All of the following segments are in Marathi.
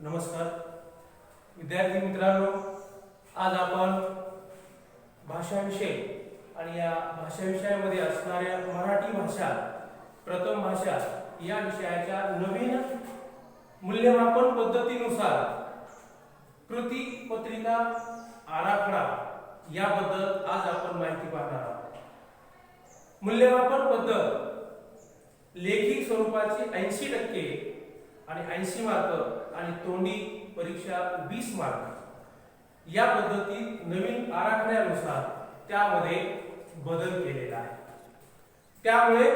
नमस्कार विद्यार्थी मित्रांनो, आज आपण भाषा विषय आणि या भाषा विषयामध्ये असणाऱ्या मराठी भाषा प्रथम भाषा या विषयाच्या नवीन मूल्यमापन पद्धतीनुसार कृती पत्रिका आराखडा याबद्दल आज आपण माहिती पाहणार आहोत। मूल्यमापन पद्धत लेखी स्वरूपाची 80% आणि 80 मार्क आणि तोंडी परीक्षा 20 मार्क या पद्धतीत नवीन आराखड्यानुसार त्यामध्ये बदल केलेला आहे। त्यामुळे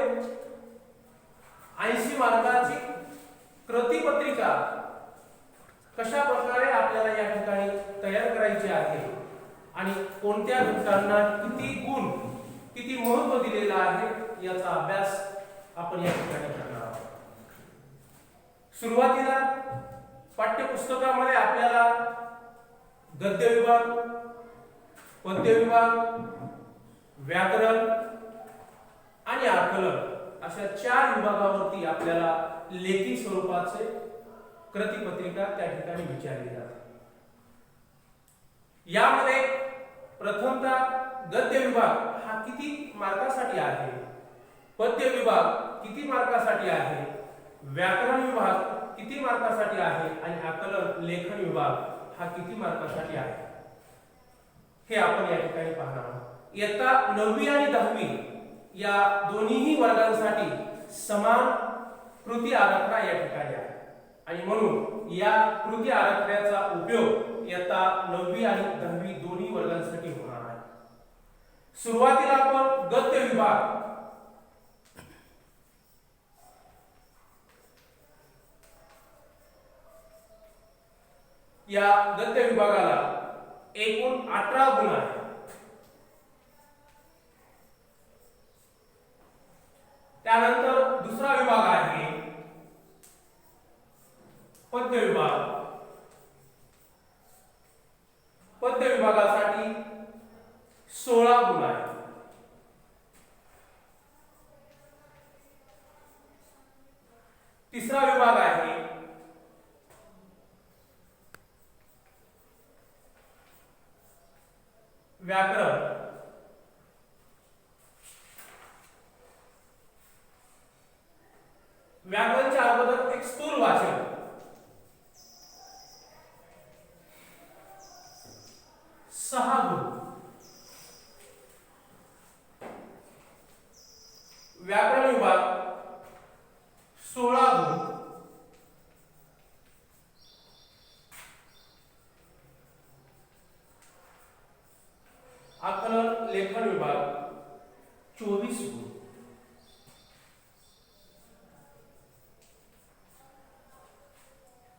80 मार्काची कृतीपत्रिका कशा प्रकारे आपल्याला या ठिकाणी तयार करायची आहे आणि कोणत्या घटकांना किती गुण किती महत्त्व दिलेलं आहे याचा अभ्यास आपण या ठिकाणी करणार आहोत। सुरुवातीला पाठ्यपुस्तकामध्ये आपल्याला गद्य विभाग, पद्य विभाग, व्याकरण आणि आकलन अशा 4 विभागावरती आपल्याला लेखी स्वरूपाचे कृतीपत्रिका त्या ठिकाणी विचारली जाते। यामध्ये प्रथमतः गद्य विभाग हा किती मार्कासाठी आहे, पद्य विभाग किती मार्कासाठी आहे, व्याकरण विभाग किती मार्कासाठी आहे आणि आकलन लेखन विभाग हा किती मार्कासाठी आहे हे आपण या ठिकाणी पाहणार आहोत। इयत्ता 9वी आणि 10वी या दोन्हीही वर्गांसाठी समान कृती आराखडा या ठिकाणी आहे आणि म्हणून या कृती आराखड्याचा उपयोग इयत्ता 9वी आणि 10वी दोन्ही वर्गांसाठी होणार आहे। सुरुवातीला आपण गद्य विभाग या गद्य विभागाला एकूण 18 गुण आहेत। त्यानंतर दुसरा विभाग आहे पद्य विभाग। पद्य विभागासाठी 16 गुण आहेत। तिसरा विभाग आहे व्याकरण। व्याकरणच्या अगोदर एक स्थूल वाचन, 6 गुण। व्याकरण विभाग 16 गुण। आकलन लेखन विभाग 24 गुण।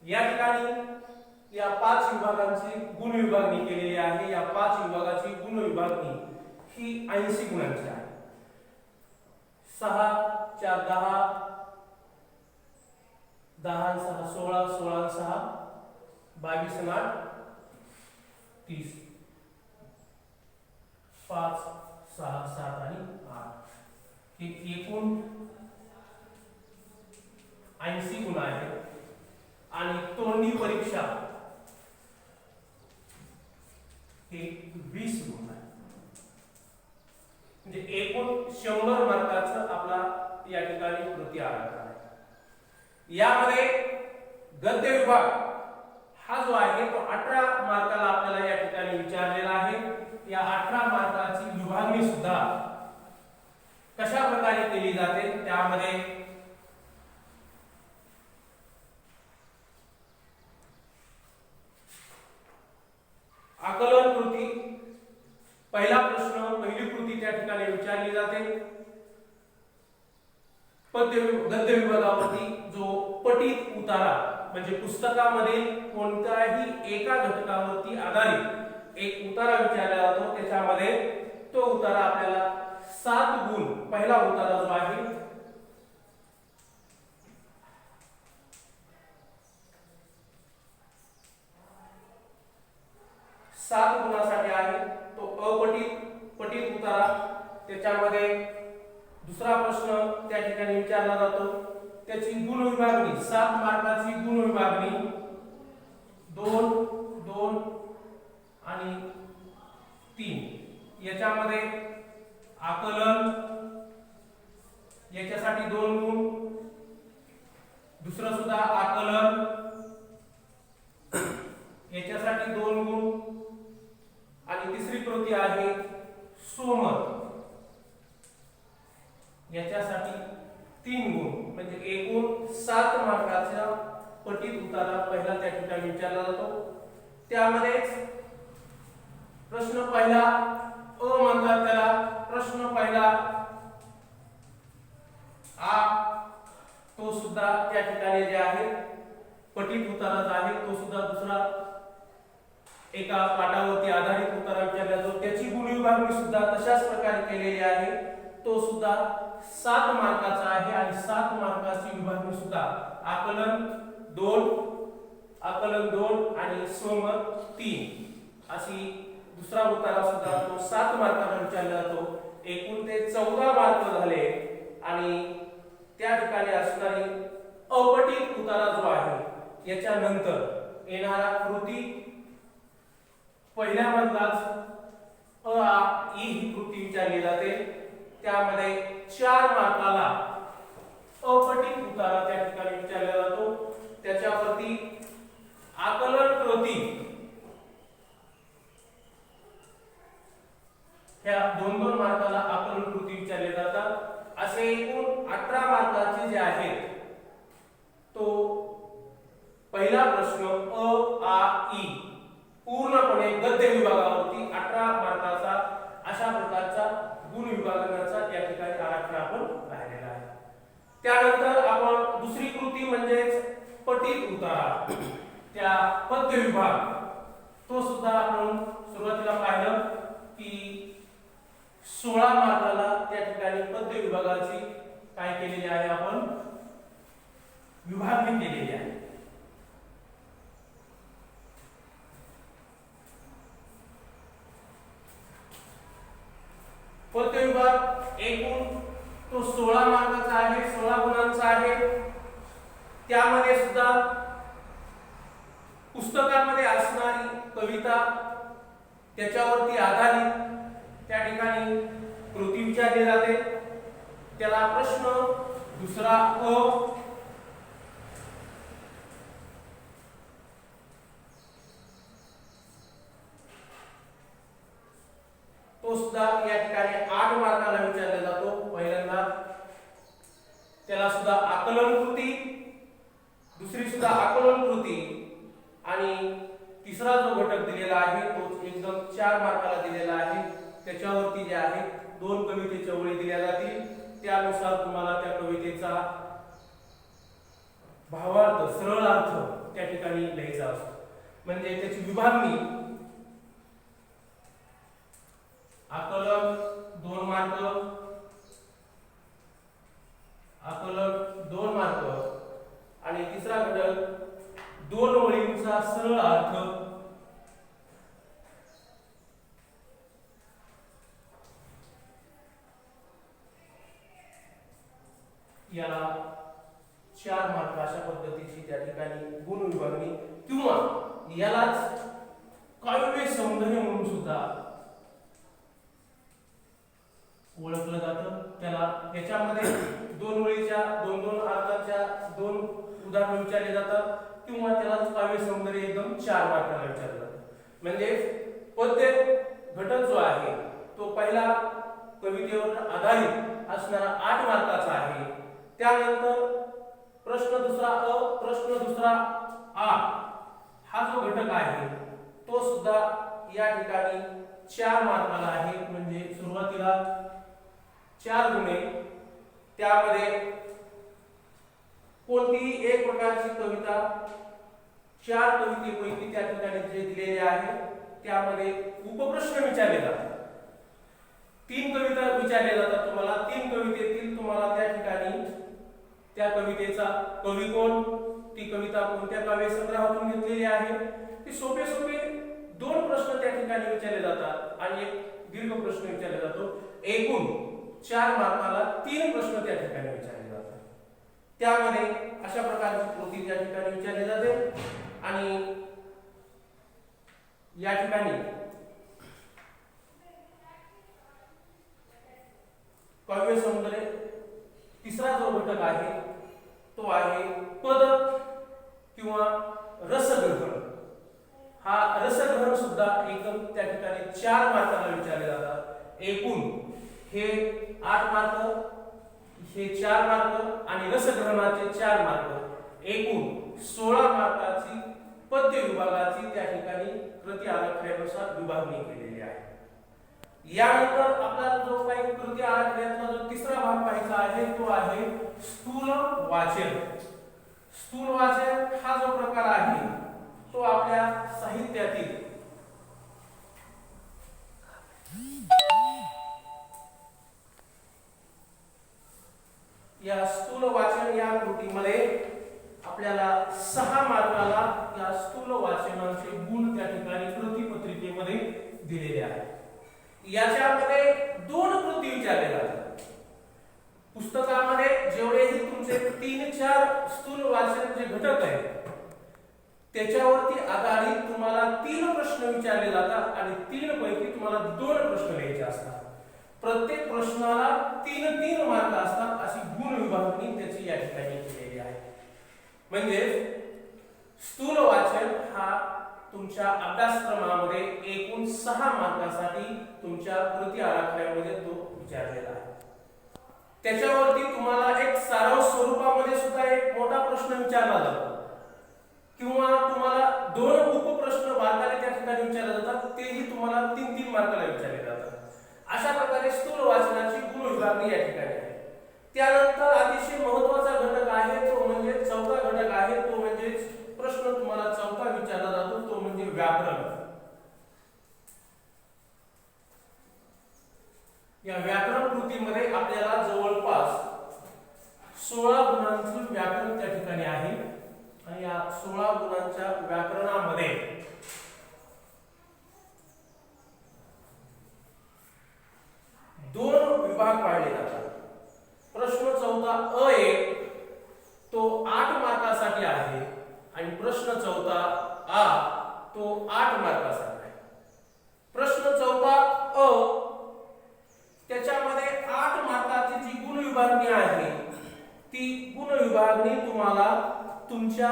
या ठिकाणी या 5 विभागांची गुण विभागणी केलेली आहे। या 5 विभागाची गुण विभागणी ही 80 गुणांची आहे। 6 4 10, 10 6 16, 16 6 22 8 30, 5 6 7 आणि 8 हे एकूण 80 गुण आहेत आणि तोंडी परीक्षा हे 20 गुण आहे। म्हणजे एकूण 100 मार्काचा आपला या ठिकाणी कृती आराखडा आहे। यामध्ये गद्य विभाग हा जो आहे तो 18 मार्काला आपल्याला या ठिकाणी विचारलेला आहे। या 18 मार्काची विभागणी सुद्धा कशा प्रकारे केली जाते त्यामध्ये आकलन कृती पहिला प्रश्न पहिली कृती त्या ठिकाणी विचारली जाते। गद्य विभागावरती जो पठित उतारा म्हणजे पुस्तकामध्ये कोणत्याही एका घटकावरती आधारित एक उतारा विचारला जातो, त्याच्यामध्ये तो उतारा आपल्याला 7 गुण। पहिला उतारा जो आहे सात गुणासाठी आहे, तो पठित उतारा। त्याच्यामध्ये दुसरा प्रश्न त्या ठिकाणी विचारला जातो, त्याची गुण विभागणी 7 मार्काची गुण विभागणी आकलन, याच्यासाठी 2 गुण, आणि तिसरी कृती आहे सोमत, याच्यासाठी 3 गुण, म्हणजे एकूण 7 मार्काचा पटीत उतारा पहिला त्या ठिकाणी विचारला जातो. त्यामध्येच प्रश्न पहिला अ म्हणतात त्याला, प्रश्न पहिला आ, तो सुद्धा त्या ठिकाणी जे आहे पटीत उताराचा आहे, तो सुद्धा दुसरा एका पाठावरती आधारित उतारा विचारला जातो. त्याची गुण विभागणी सुद्धा तशाच प्रकारे केलेली आहे, तो सुद्धा 7 मार्काचा आहे, आणि 7 मार्काची विभागणी सुद्धा आकलन 2 आणि सोमत 3 अशी दुसरा उतारा सुद्धा तो 7 मार्काचा विचारला जातो. एकूण ते 14 मार्क झाले, आणि त्या ठिकाणी असणारी अपटीत उतारा जो आहे याच्यानंतर येणारा कृती पहिल्या मधलाच अ आ ई ही कृती विचारली जाते. त्यामध्ये 4 मार्काला अपटीत उतारा त्या ठिकाणी विचारला जातो. त्याच्यावरती आकलन कृती ह्या 2-2 मार्काला आकलन कृती विचारले जातात. असे एकूण 18 मार्काचे जे आहेत, तो पहिला प्रश्न अ आ ई पूर्णपणे गद्य विभागावरती 18 मार्काचा अशा प्रकारचा गुण विभागण्याचा या ठिकाणी आराखडा आपण पाहिलेला आहे. त्यानंतर आपण दुसरी कृती म्हणजेच पटीत उतारा, त्या पद्य विभाग, तो सुद्धा आपण सुरुवातीला पाहिलं की 16 मार्काला त्या ठिकाणी पद्य विभागाची काय केलेली आहे, आपण विभागणी केलेली आहे. पद्य विभाग एकूण तो 16 मार्काचा आहे, 16 गुणांचा आहे. त्यामध्ये सुद्धा पुस्तकामध्ये असणारी कविता त्याच्यावरती आधारित त्या ठिकाणी कृती विचारली जाते. त्याला प्रश्न दुसरा अ, तो सुद्धा या ठिकाणी 8 मार्काला विचारला जातो. पहिल्यांदा त्याला सुद्धा आकलन कृती, दुसरी सुद्धा आकलन कृती, आणि तिसरा जो घटक दिलेला आहे तो एकदम 4 मार्काला दिलेला आहे. त्याच्यावरती जे आहे 2 कवितेच्या ओळी दिल्या जातील. त्यानुसार तुम्हाला त्या कवितेचा भावार्थ, सरळ अर्थ त्या ठिकाणी लिहायचा असतो. म्हणजे त्याची विभागणी आकलन 2 मार्क, आकलन 2 मार्क, आणि तिसरा घटक 2 ओळींचा सरळ अर्थ, याला 4 मार्क अशा पद्धतीची त्या ठिकाणी गुण विभागणी, किंवा यालाच काव्य सौंदर्य म्हणून सुद्धा ओळखलं जातं. त्याला त्याच्यामध्ये 2 ओळीच्या 2-2 अर्थाच्या 2 उदाहरण विचारले जातात, किंवा त्याला काव्य सौंदर्य एकदम 4 मार्काला विचारलं जातं. म्हणजे पद्य घटक जो आहे तो पहिला कवितेवर आधारित असणारा 8 मार्काचा आहे. त्यानंतर प्रश्न दुसरा अ, प्रश्न दुसरा आ हा जो घटक आहे तो सुद्धा या ठिकाणी 4 मार्काला आहे. म्हणजे सुरुवातीला 4 गुणे, त्यामध्ये कोणतीही एक प्रकारची कविता 4 कवितेपैकी त्या ठिकाणी जे दिलेले आहे त्यामध्ये उपप्रश्न विचारले जातात. 3 कविता विचारल्या जातात तुम्हाला. 3 कवितेतील तुम्हाला त्या ठिकाणी त्या कवितेचा कवी कोण, ती कविता कोणत्या काव्य संग्रहातून घेतलेली आहे, ते सोपे सोपे 2 प्रश्न त्या ठिकाणी विचारले जातात, आणि एक दीर्घ प्रश्न विचारला जातो. एकूण 4 मार्काला 3 प्रश्न त्या ठिकाणी विचारले जातात. त्यामध्ये अशा प्रकारची कृती त्या ठिकाणी विचारली जाते. आणि या ठिकाणी काव्य सौंदर्य तिसरा जो घटक आहे तो आहे पद किंवा रसग्रहण, हा रसग्रहण सुद्धा एकदम त्या ठिकाणी 4 मार्काला विचारले जातात। एकूण हे 8 मार्क, हे 4 मार्क आणि रसग्रहणाचे 4 मार्क, एकूण 16 मार्काची पद्य विभागाची त्या ठिकाणी कृती आराखड्यानुसार विभागणी केलेली आहे। यानंतर आपल्याला जो काही कृती आराखड्यातला जो तिसरा भाग पाहायचा आहे तो आहे स्थूल वाचन। स्थूल वाचन हा जो प्रकार आहे तो आपल्या साहित्यातील या स्थूल वाचन या कृतीमध्ये आपल्याला 6 मार्काला या स्थूल वाचनाचे गुण त्या ठिकाणी कृतीपत्रिकेमध्ये दिलेले आहेत। याच्यामध्ये 2 कृती विचारल्या जातात। पुस्तकामध्ये जेवढेही तुमचे 3-4 स्थूल वाचन जे घटक आहेत त्याच्यावरती आधारित तुम्हाला 3 प्रश्न विचारले जातात आणि 3 पैकी तुम्हाला 2 प्रश्न लिहायचे असतात। प्रत्येक प्रश्नाला 3-3 मार्क असतात अशी गुण विभागणी त्याची या ठिकाणी केलेली आहे। म्हणजे स्थूल वाचन हा तुमच्या अभ्यासक्रमामध्ये एकूण 6 मार्कासाठी तुमच्या कृती आराखड्यामध्ये तो विचारलेला आहे। त्याच्यावरती तुम्हाला एक सारांश स्वरूपामध्ये सुद्धा एक मोठा प्रश्न विचारला जातो किंवा तुम्हाला 2 उपप्रश्न मार्काने त्या ठिकाणी विचारले जातात, तेही तुम्हाला 3-3 मार्काला विचारले जातात। अशा प्रकारे स्थूल वाचनाची गुण विभागणी या ठिकाणी आहे। त्यानंतर अतिशय महत्त्वाचा घटक आहे तो म्हणजे चौथा घटक आहे तो म्हणजे प्रश्न तुम्हाला चौथा विचारला जातो तो म्हणजे व्याकरण। या व्याकरण कृतीमध्ये आपल्याला जवळपास 16 गुणांचे व्याकरण त्या ठिकाणी आहे आणि या 16 गुणांच्या व्याकरणामध्ये 2 विभाग पाडले जातात। प्रश्न चौथा अ1 तो 8 मार्कासाठी आहे आणि प्रश्न चौथा आ तो 8 मार्कासाठी आहे। प्रश्न चौथा अ त्याच्यामध्ये 8 मार्काची जी गुण विभागणी आहे ती गुण विभागणी तुम्हाला तुमच्या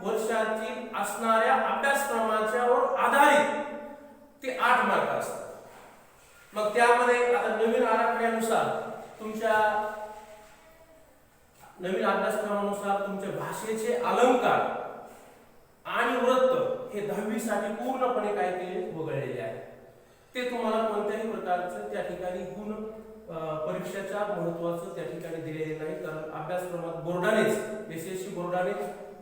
वर्षाची असणाऱ्या अभ्यासक्रमाच्यावर आधारित ते 8 मार्क असतात। मग त्यामध्ये आता नवीन आराखड्यानुसार तुमच्या नवीन अभ्यासक्रमानुसार तुमच्या भाषेचे अलंकार आणि वृत्त हे 10वी साठी पूर्णपणे काय केले वगळलेले आहे। ते तुम्हाला कोणत्याही प्रकारचं त्या ठिकाणी गुण परीक्षेच्या महत्त्वाचं त्या ठिकाणी दिलेले नाही, कारण अभ्यासक्रमात बोर्डानेच एसएससी बोर्डाने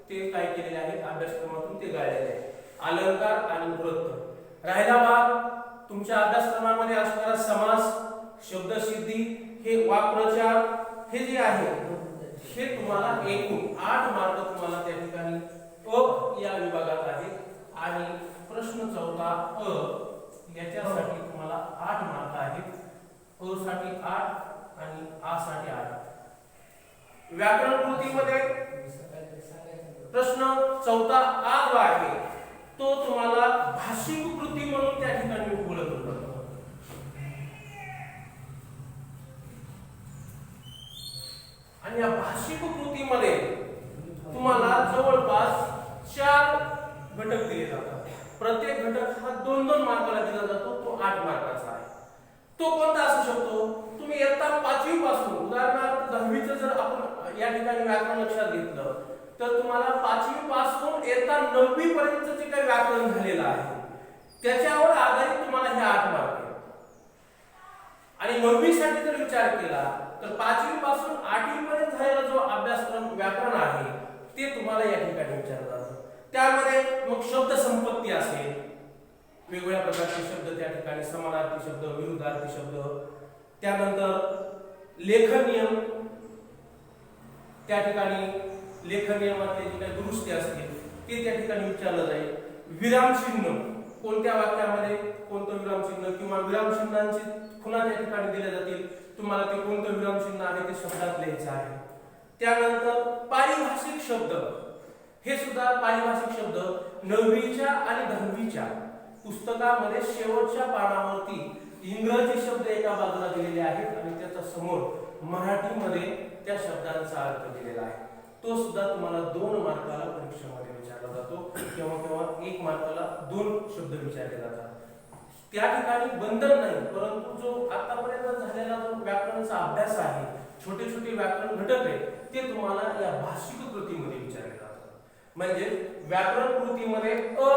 ते काय केलेले आहे अभ्यासक्रमातून ते गाळलेले आहे अलंकार आणि वृत्त। राहिला भाग तुमच्या अभ्यासक्रमामध्ये असणारा समास, शब्दसिद्धी, हे वाक्प्रचार हे जे आहे हे तुम्हाला एकूण 8 मार्क तुम्हाला त्या ठिकाणी अ या विभागात आहे आणि प्रश्न चौथा अ याच्यासाठी तुम्हाला 8 मार्क आहेत। अ साठी 8 आणि आ साठी 8। व्याकरण कृतीमध्ये प्रश्न चौथा आ जो आहे तो तुम्हाला भाषिक कृती म्हणून त्या ठिकाणी उपलब्ध होतो आणि या भाषिक कृतीमध्ये तुम्हाला जवळपास 4 घटक दिले जातात। प्रत्येक घटक हा 2-2 मार्काला दिला जातो, तो 8 मार्काचा आहे। तो कोणता असू शकतो? तुम्ही इयत्ता 5वी पासून उदाहरणार्थ 10वीचं जर आपण या ठिकाणी व्याकरण लक्षात घेतलं तर तुम्हाला 5वी पासून इयत्ता 9वी पर्यंत जे काही व्याकरण झालेलं आहे त्याच्यावर आधारित तुम्हाला हे 8 मार्क आहेत। आणि 9वी साठी जर विचार केला तर 5वी पासून 8वी पर्यंत झालेला जो अभ्यासक्रम व्याकरण आहे ते तुम्हाला या ठिकाणी विचारलं जातं। त्यामध्ये मग शब्द संपत्ती असेल, वेगवेगळ्या प्रकारचे शब्द त्या ठिकाणी समानार्थी शब्द, विरुद्धार्थी शब्द, त्यानंतर लेखन नियम, त्या ठिकाणी लेखन नियमातले जे काही दुरुस्ती असतील ते त्या ठिकाणी विचारलं जाईल। विराम चिन्ह, कोणत्या वाक्यामध्ये कोणतं विराम चिन्ह किंवा विराम चिन्हांची खुणा त्या ठिकाणी दिल्या जातील, तुम्हाला ते कोणतं विराम चिन्ह आहे ते शब्दात लिहायचं आहे। त्यानंतर पारिभाषिक शब्द, हे सुद्धा पारिभाषिक शब्द 9वीच्या आणि 10वीच्या पुस्तकामध्ये शेवटच्या पानावरती इंग्रजी शब्द एका बाजूला दिलेले आहेत आणि त्याच्या समोर मराठीमध्ये त्या शब्दांचा अर्थ दिलेला आहे। तो सुद्धा तुम्हाला 2 मार्काला परीक्षेमध्ये विचारला शब्द विचारले जातात. त्या ठिकाणी बंधन नाही, परंतु जो आतापर्यंत झालेला जो व्याकरणाचा अभ्यास आहे, छोटे छोटे व्याकरण घटक आहे, ते तुम्हाला या भाषिक कृतीमध्ये विचारले जातात. म्हणजे व्याकरण कृतीमध्ये अ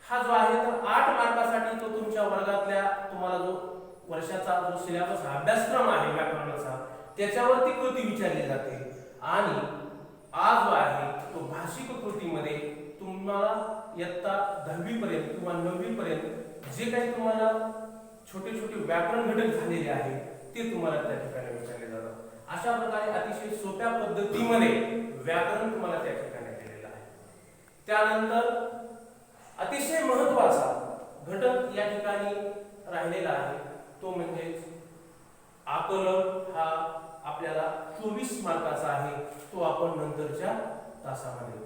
हा जो आहे तर 8 मार्कासाठी तो तुमच्या वर्गातल्या तुम्हाला जो वर्षाचा जो सिलेबस अभ्यासक्रम आहे व्याकरणाचा त्याच्यावरती कृती विचारली जाते. आणि आज जो आहे तो भाषिक कृतीमध्ये तुम्हाला इयत्ता 10वी पर्यंत किंवा 9वी पर्यंत जे काही तुम्हाला छोटे छोटे व्याकरण घटक झालेले आहेत ते तुम्हाला त्या ठिकाणी विचारले जातात. अशा प्रकारे अतिशय सोप्या पद्धतीमध्ये व्याकरण तुम्हाला त्या ठिकाणी दिलेलं आहे. त्यानंतर अतिशय महत्त्वाचा घटक या ठिकाणी राहिलेला आहे तो म्हणजे आकलन. हा आपल्याला 24 मार्काचा आहे, तो आपण नंतरच्या तासामध्ये